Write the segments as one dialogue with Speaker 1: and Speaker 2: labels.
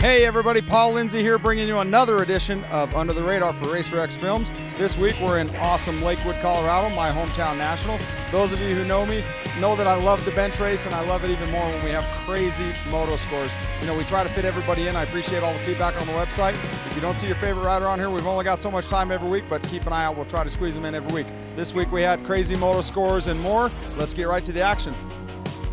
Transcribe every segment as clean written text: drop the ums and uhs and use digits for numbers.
Speaker 1: Hey everybody, Paul Lindsey here, bringing you another edition of Under the Radar for Racer X Films. This week we're in awesome Lakewood, Colorado, my hometown national. Those of you who know me know that I love to bench race, and I love it even more when we have crazy moto scores. You know, we try to fit everybody in. I appreciate all the feedback on the website. If you don't see your favorite rider on here, we've only got so much time every week, but keep an eye out. We'll try to squeeze them in every week. This week we had crazy moto scores and more. Let's get right to the action.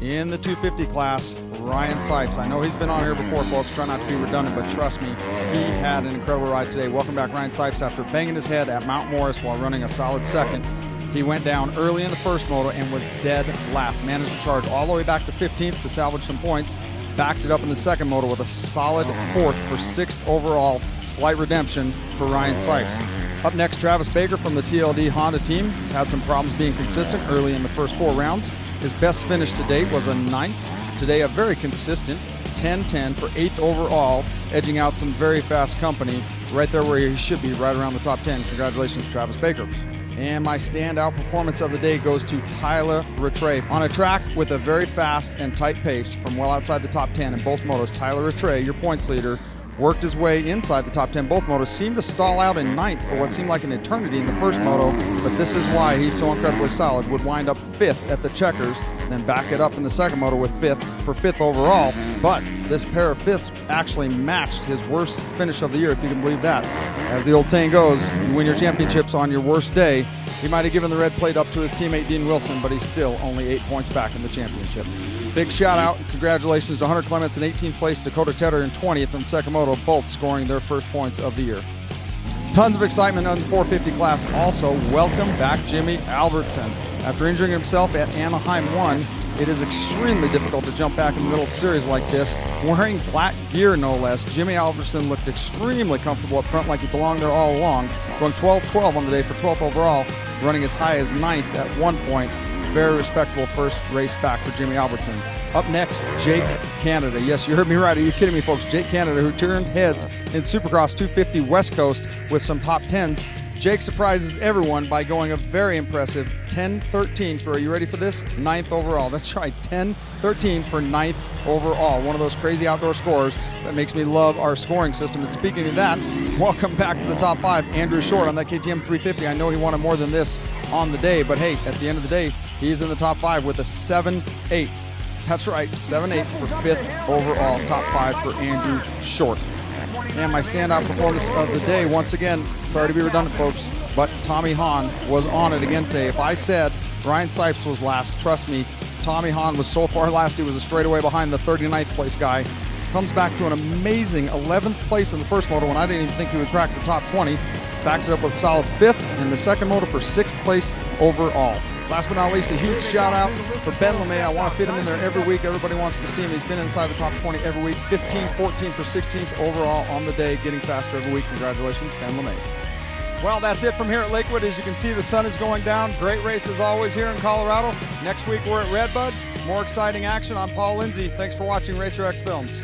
Speaker 1: In the 250 class, Ryan Sipes. I know he's been on here before, folks. Try not to be redundant, but trust me, he had an incredible ride today. Welcome back, Ryan Sipes. After banging his head at Mount Morris while running a solid second, he went down early in the first moto and was dead last. Managed to charge all the way back to 15th to salvage some points. Backed it up in the second moto with a solid fourth for 6th overall. Slight redemption for Ryan Sipes. Up next, Travis Baker from the TLD Honda team. He's had some problems being consistent early in the first 4 rounds. His best finish to date was a 9th. Today, a very consistent 10-10 for 8th overall, edging out some very fast company right there where he should be, right around the top 10. Congratulations, Travis Baker. And my standout performance of the day goes to Tyler Rattray. On a track with a very fast and tight pace from well outside the top 10 in both motos, Tyler Rattray, your points leader, worked his way inside the top 10 both motos, seemed to stall out in 9th for what seemed like an eternity in the first moto, but this is why he's so incredibly solid. Would wind up 5th at the checkers, then back it up in the second moto with 5th for 5th overall. But this pair of 5ths actually matched his worst finish of the year, if you can believe that. As the old saying goes, you win your championships on your worst day. He might have given the red plate up to his teammate Dean Wilson, but he's still only 8 points back in the championship. Big shout out and congratulations to Hunter Clements in 18th place, Dakota Tedder in 20th in the second moto, both scoring their first points of the year. Tons of excitement on the 450 class. Also, welcome back Jimmy Albertson. After injuring himself at Anaheim 1, it is extremely difficult to jump back in the middle of a series like this. Wearing black gear, no less, Jimmy Albertson looked extremely comfortable up front, like he belonged there all along. Going 12-12 on the day for 12th overall, running as high as 9th at one point. Very respectable first race back for Jimmy Albertson. Up next, Jake Canada. Yes, you heard me right. Are you kidding me, folks? Jake Canada, who turned heads in Supercross 250 West Coast with some top 10s. Jake surprises everyone by going a very impressive 10-13 for, are you ready for this? 9th overall. That's right, 10-13 for 9th overall. One of those crazy outdoor scores that makes me love our scoring system. And speaking of that, welcome back to the top 5, Andrew Short on that KTM 350. I know he wanted more than this on the day, but hey, at the end of the day, he's in the top 5 with a 7-8. That's right, 7-8 for 5th overall, top 5 for Andrew Short. And my standout performance of the day, once again, sorry to be redundant, folks, but Tommy Hahn was on it again today. If I said Ryan Sipes was last, trust me, Tommy Hahn was so far last, he was a straightaway behind the 39th place guy. Comes back to an amazing 11th place in the first moto when I didn't even think he would crack the top 20. Backed it up with a solid 5th in the second moto for 6th place overall. Last but not least, a huge shout out for Ben LeMay. I want to fit him in there every week. Everybody wants to see him. He's been inside the top 20 every week. 15, 14 for 16th overall on the day, getting faster every week. Congratulations, Ben LeMay. Well, that's it from here at Lakewood. As you can see, the sun is going down. Great race as always here in Colorado. Next week, we're at Redbud. More exciting action. I'm Paul Lindsey. Thanks for watching Racer X Films.